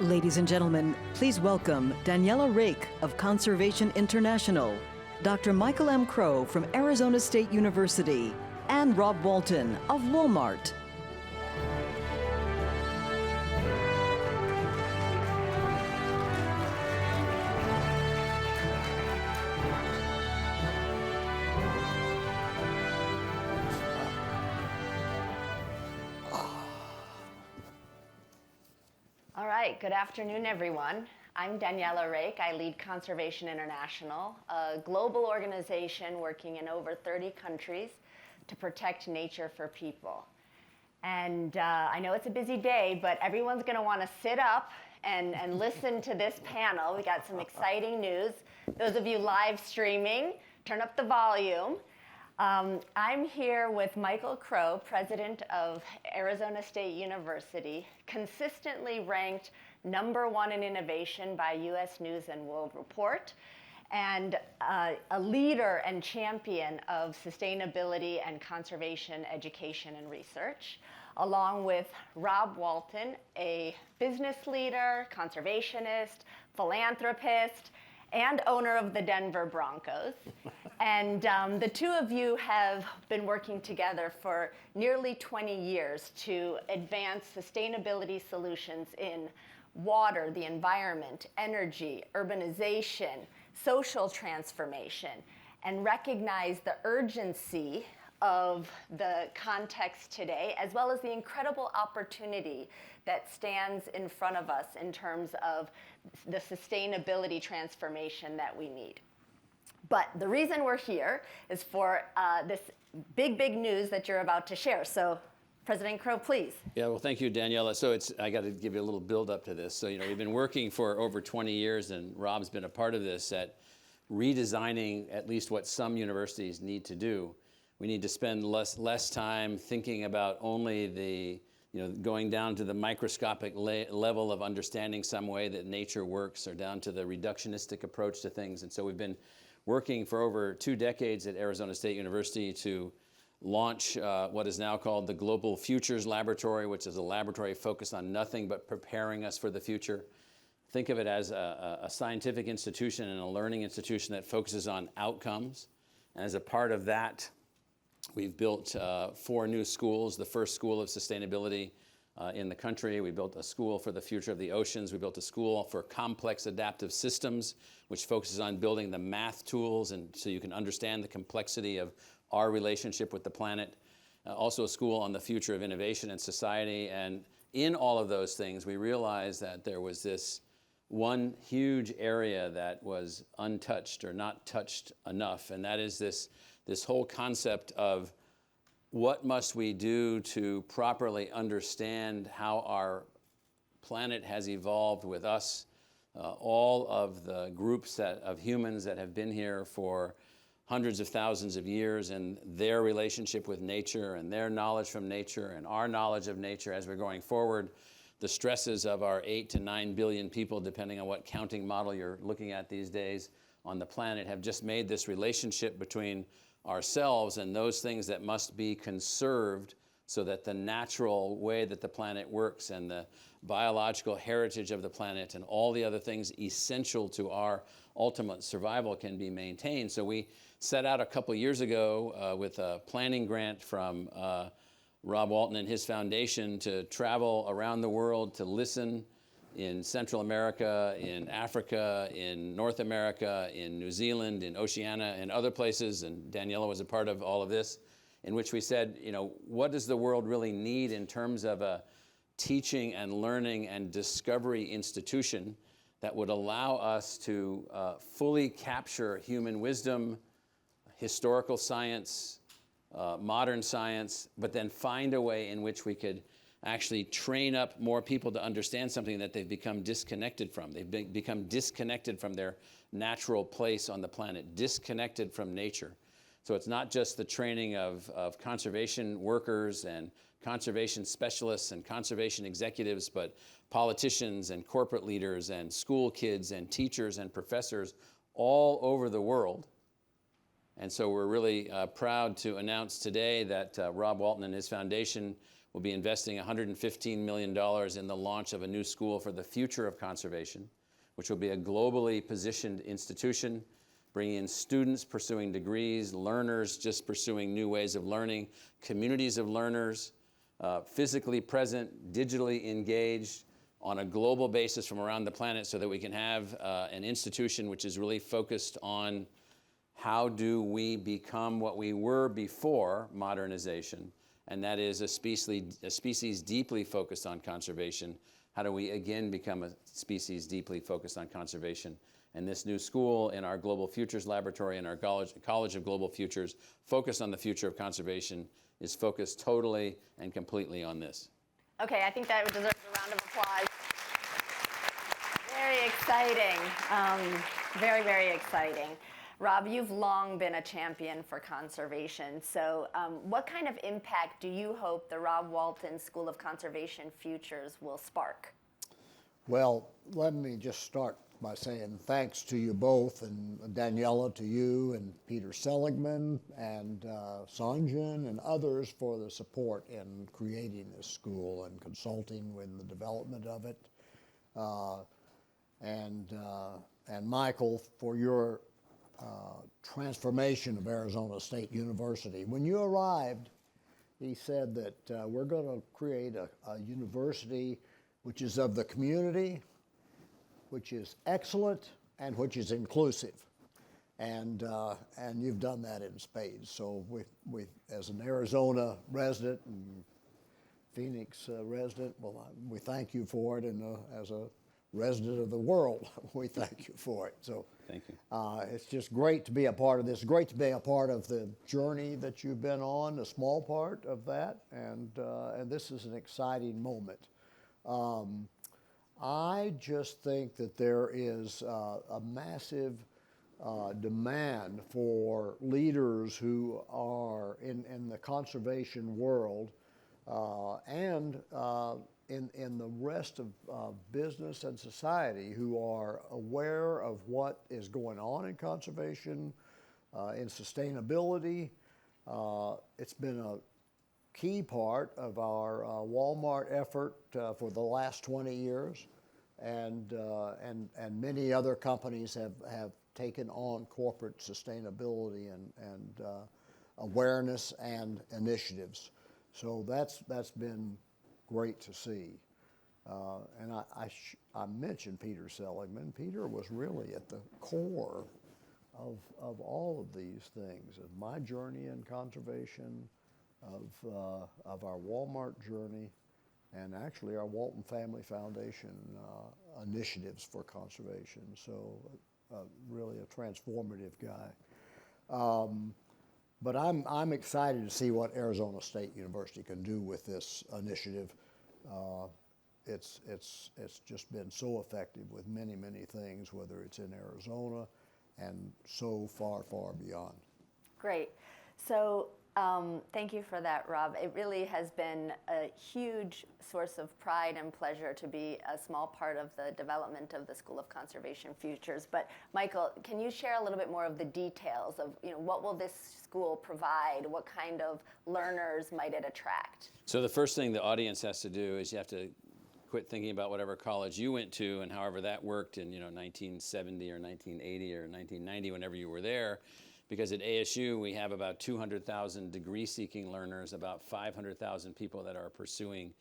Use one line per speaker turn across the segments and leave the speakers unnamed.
Ladies and gentlemen, please welcome Daniela Raik of Conservation International, Dr. Michael M. Crow from Arizona State University, and Rob Walton of Walmart.
All right, good afternoon, everyone. I'm Daniela Raik. I lead Conservation International, a global organization working in over 30 countries to protect nature for people. And I know it's a busy day, but everyone's going to want to sit up and listen to this panel. We got some exciting news. Those of you live streaming, turn up the volume. I'm here with Michael Crow, president of Arizona State University, consistently ranked #1 in innovation by U.S. News and World Report, and a leader and champion of sustainability and conservation education and research, along with Rob Walton, a business leader, conservationist, philanthropist, and owner of the Denver Broncos. And the two of you have been working together for nearly 20 years to advance sustainability solutions in water, the environment, energy, urbanization, social transformation, and recognize the urgency of the context today, as well as the incredible opportunity that stands in front of us in terms of the sustainability transformation that we need. But the reason we're here is for this big news that you're about to share. So, President Crow, please.
Yeah, well, thank you, Daniela. So I got to give you a little build up to this. So, we've been working for over 20 years, and Rob's been a part of this at redesigning at least what some universities need to do. We need to spend less time thinking about only the, going down to the microscopic level of understanding some way that nature works, or down to the reductionistic approach to things. And so we've been working for over 2 decades at Arizona State University to launch what is now called the Global Futures Laboratory, which is a laboratory focused on nothing but preparing us for the future. Think of it as a scientific institution and a learning institution that focuses on outcomes. And as a part of that, we've built 4 new schools. The first school of sustainability in the country. We built a school for the future of the oceans. We built a school for complex adaptive systems, which focuses on building the math tools, and so you can understand the complexity of our relationship with the planet. Also a school on the future of innovation and society. And in all of those things, we realized that there was this one huge area that was untouched or not touched enough, and that is this whole concept of what must we do to properly understand how our planet has evolved with us, all of the groups of humans that have been here for hundreds of thousands of years, and their relationship with nature and their knowledge from nature and our knowledge of nature as we're going forward. The stresses of our 8 to 9 billion people, depending on what counting model you're looking at these days, on the planet have just made this relationship between ourselves and those things that must be conserved so that the natural way that the planet works and the biological heritage of the planet and all the other things essential to our ultimate survival can be maintained. So we set out a couple years ago with a planning grant from Rob Walton and his foundation to travel around the world to listen in Central America, in Africa, in North America, in New Zealand, in Oceania, and other places, and Daniela was a part of all of this, in which we said, what does the world really need in terms of a teaching and learning and discovery institution that would allow us to fully capture human wisdom, historical science, modern science, but then find a way in which we could actually train up more people to understand something that they've become disconnected from. They've become disconnected from their natural place on the planet, disconnected from nature. So it's not just the training of conservation workers and conservation specialists and conservation executives, but politicians and corporate leaders and school kids and teachers and professors all over the world. And so we're really proud to announce today that Rob Walton and his foundation We'll be investing $115 million in the launch of a new school for the future of conservation, which will be a globally positioned institution, bringing in students pursuing degrees, learners just pursuing new ways of learning, communities of learners, physically present, digitally engaged on a global basis from around the planet, so that we can have an institution which is really focused on how do we become what we were before modernization, and that is a species deeply focused on conservation. How do we again become a species deeply focused on conservation? And this new school in our Global Futures Laboratory and our College of Global Futures, focused on the future of conservation, is focused totally and completely on this.
Okay, I think that deserves a round of applause. Very exciting. Very, very exciting. Rob, you've long been a champion for conservation. So what kind of impact do you hope the Rob Walton School of Conservation Futures will spark?
Well, let me just start by saying thanks to you both, and Daniela, to you, and Peter Seligman, and Sanjan, and others for the support in creating this school and consulting with the development of it. And Michael, for your transformation of Arizona State University. When you arrived, he said that we're going to create a university which is of the community, which is excellent, and which is inclusive. And you've done that in spades. So we as an Arizona resident and Phoenix resident, well, we thank you for it, and as a resident of the world, we thank you for it. So
thank you.
It's just great to be a part of this. Great to be a part of the journey that you've been on, a small part of that, and this is an exciting moment. I just think that there is a massive demand for leaders who are in the conservation world and in the rest of business and society, who are aware of what is going on in conservation, in sustainability. It's been a key part of our Walmart effort for the last 20 years, and many other companies have taken on corporate sustainability and awareness and initiatives. So that's been great to see. And I mentioned Peter Seligman. Peter was really at the core of all of these things, of my journey in conservation, of our Walmart journey, and actually our Walton Family Foundation initiatives for conservation. So really a transformative guy. But I'm excited to see what Arizona State University can do with this initiative. It's just been so effective with many, many things, whether it's in Arizona and so far, far beyond.
Great. So thank you for that, Rob. It really has been a huge source of pride and pleasure to be a small part of the development of the School of Conservation Futures. But Michael, can you share a little bit more of the details of what will this school provide? What kind of learners might it attract?
So the first thing the audience has to do is you have to quit thinking about whatever college you went to and however that worked in 1970 or 1980 or 1990, whenever you were there. Because at ASU, we have about 200,000 degree-seeking learners, about 500,000 people that are pursuing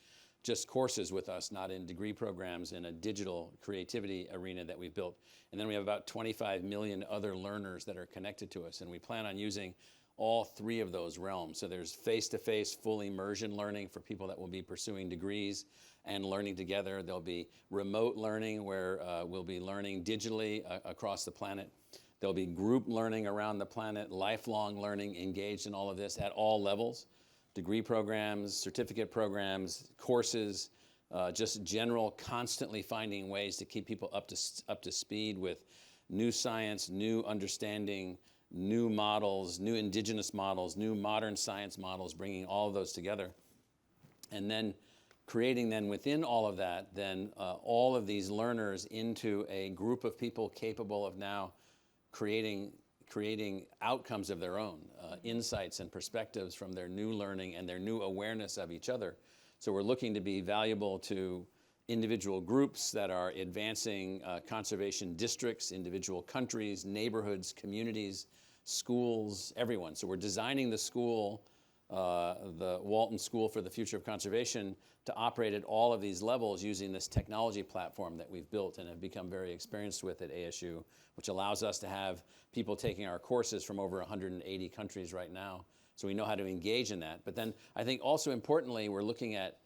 just courses with us, not in degree programs, in a digital creativity arena that we've built. And then we have about 25 million other learners that are connected to us. And we plan on using all three of those realms. So there's face-to-face, full immersion learning for people that will be pursuing degrees and learning together. There'll be remote learning where we'll be learning digitally across the planet. There'll be group learning around the planet, lifelong learning engaged in all of this at all levels. Degree programs, certificate programs, courses, just general constantly finding ways to keep people up to speed with new science, new understanding, new models, new indigenous models, new modern science models, bringing all of those together. And then creating then within all of that, then all of these learners into a group of people capable of now creating outcomes of their own, insights and perspectives from their new learning and their new awareness of each other, So we're looking to be valuable to individual groups that are advancing conservation districts, individual countries, neighborhoods, communities, schools, everyone. So we're designing the school, the Walton School for the Future of Conservation, to operate at all of these levels using this technology platform that we've built and have become very experienced with at ASU, which allows us to have people taking our courses from over 180 countries right now. So we know how to engage in that. But then I think also importantly, we're looking at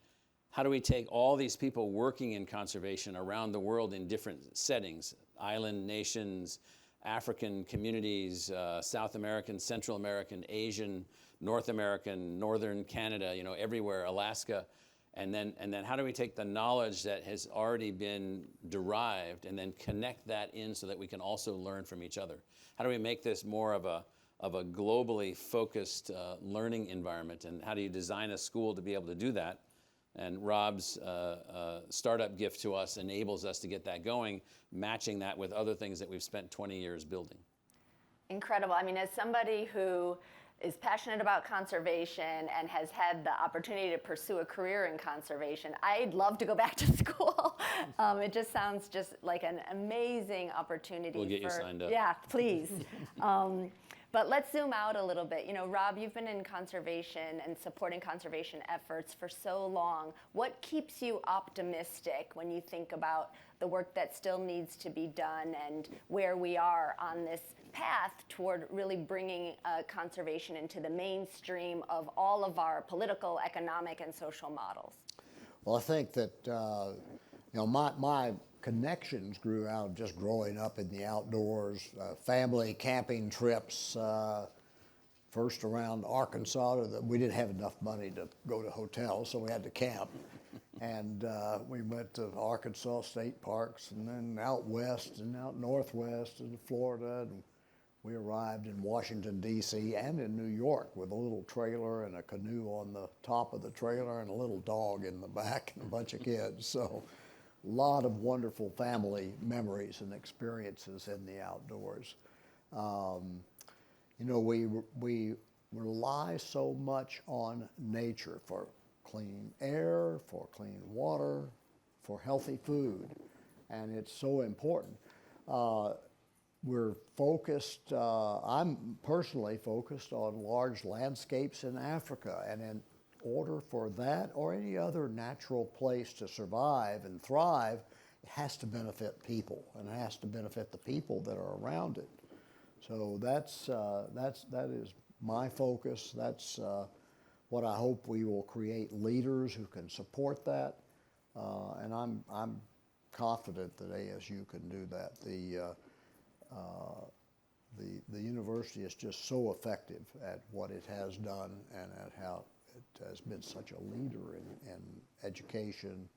how do we take all these people working in conservation around the world in different settings, island nations, African communities, South American, Central American, Asian, North American, Northern Canada, everywhere, Alaska. And then how do we take the knowledge that has already been derived and then connect that in so that we can also learn from each other? How do we make this more of a globally focused learning environment? And how do you design a school to be able to do that? And Rob's startup gift to us enables us to get that going, matching that with other things that we've spent 20 years building.
Incredible. I mean, as somebody who is passionate about conservation and has had the opportunity to pursue a career in conservation, I'd love to go back to school. It just sounds just like an amazing opportunity.
We'll get you signed up.
Yeah, please. But let's zoom out a little bit. Rob, you've been in conservation and supporting conservation efforts for so long. What keeps you optimistic when you think about the work that still needs to be done and where we are on this path toward really bringing conservation into the mainstream of all of our political, economic, and social models?
Well, I think that my connections grew out of just growing up in the outdoors, family camping trips, first around Arkansas. We didn't have enough money to go to hotels, so we had to camp. And we went to Arkansas state parks and then out west and out northwest and Florida. And we arrived in Washington, D.C. and in New York with a little trailer and a canoe on the top of the trailer and a little dog in the back and a bunch of kids. So a lot of wonderful family memories and experiences in the outdoors. We rely so much on nature for clean air, for clean water, for healthy food, and it's so important. We're focused, I'm personally focused on large landscapes in Africa, and in order for that or any other natural place to survive and thrive, it has to benefit people, and it has to benefit the people that are around it. So that is my focus. That's what I hope we will create leaders who can support that, and I'm confident that ASU can do that. The university is just so effective at what it has done and at how it has been such a leader in education,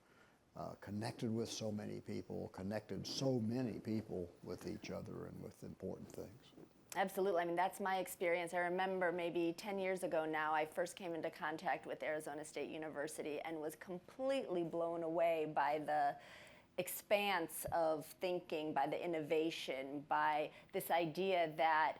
connected with so many people, connected so many people with each other and with important things.
Absolutely. I mean, that's my experience. I remember maybe 10 years ago now, I first came into contact with Arizona State University and was completely blown away by the expanse of thinking, by the innovation, by this idea that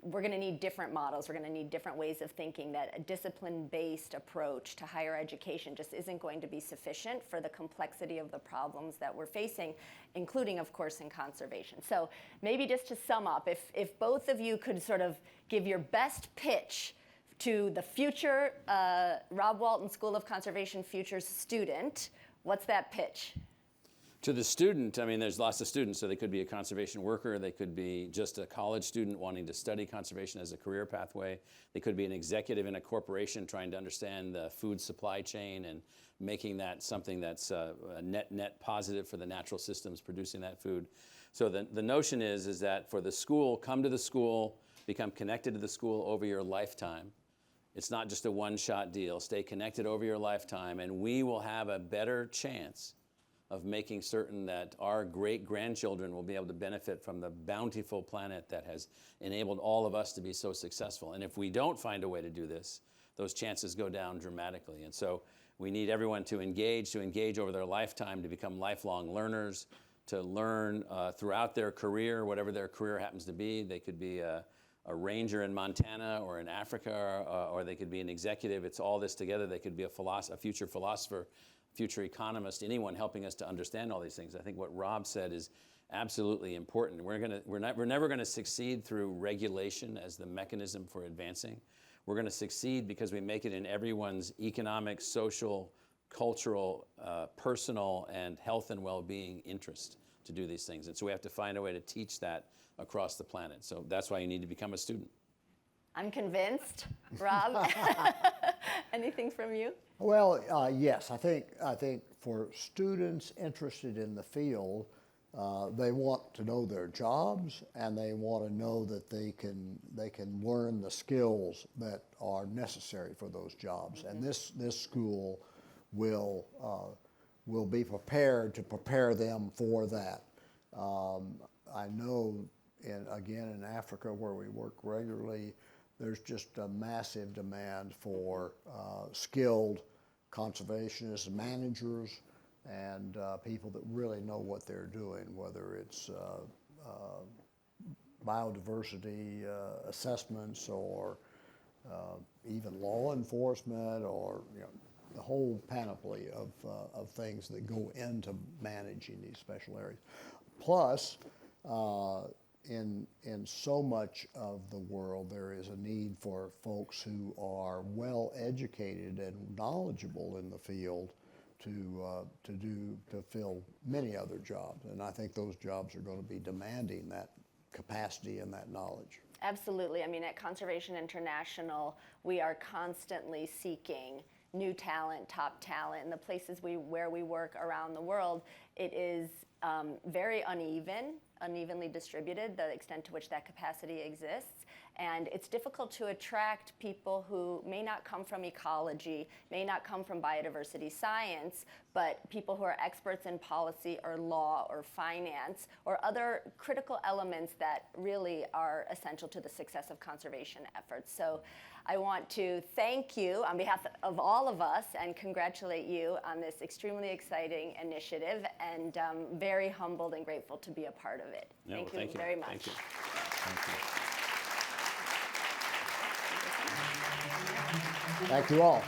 we're going to need different models, we're going to need different ways of thinking, that a discipline-based approach to higher education just isn't going to be sufficient for the complexity of the problems that we're facing, including, of course, in conservation. So maybe just to sum up, if both of you could sort of give your best pitch to the future Rob Walton School of Conservation Futures student, what's that pitch?
To the student, I mean, there's lots of students, so they could be a conservation worker, they could be just a college student wanting to study conservation as a career pathway, they could be an executive in a corporation trying to understand the food supply chain and making that something that's a net positive for the natural systems producing that food. So the notion is that for the school, come to the school, become connected to the school over your lifetime. It's not just a one-shot deal. Stay connected over your lifetime, and we will have a better chance of making certain that our great-grandchildren will be able to benefit from the bountiful planet that has enabled all of us to be so successful. And if we don't find a way to do this, those chances go down dramatically. And so we need everyone to engage over their lifetime, to become lifelong learners, to learn throughout their career, whatever their career happens to be. They could be a a ranger in Montana or in Africa, or they could be an executive. It's all this together. They could be a future philosopher, future economist, anyone helping us to understand all these things. I think what Rob said is absolutely important. We're never going to succeed through regulation as the mechanism for advancing. We're going to succeed because we make it in everyone's economic, social, cultural, personal, and health and well-being interest to do these things. And so we have to find a way to teach that across the planet. So that's why you need to become a student.
I'm convinced. Rob, anything from you?
Well, yes, I think for students interested in the field, they want to know their jobs, and they want to know that they can learn the skills that are necessary for those jobs. And this school will be prepared to prepare them for that. I know in Africa, where we work regularly, there's just a massive demand for skilled conservationists, managers, and people that really know what they're doing, whether it's biodiversity assessments or even law enforcement, or the whole panoply of things that go into managing these special areas. Plus, in so much of the world, there is a need for folks who are well educated and knowledgeable in the field to fill many other jobs. And I think those jobs are going to be demanding that capacity and that knowledge.
Absolutely. I mean, at Conservation International, we are constantly seeking new talent, top talent. In the places where we work around the world, it is very unevenly distributed, the extent to which that capacity exists. And it's difficult to attract people who may not come from ecology, may not come from biodiversity science, but people who are experts in policy or law or finance or other critical elements that really are essential to the success of conservation efforts. So I want to thank you on behalf of all of us and congratulate you on this extremely exciting initiative, and very humbled and grateful to be a part of it.
No,
Thank you very much.
Thank you. Thank you.
Thank you all.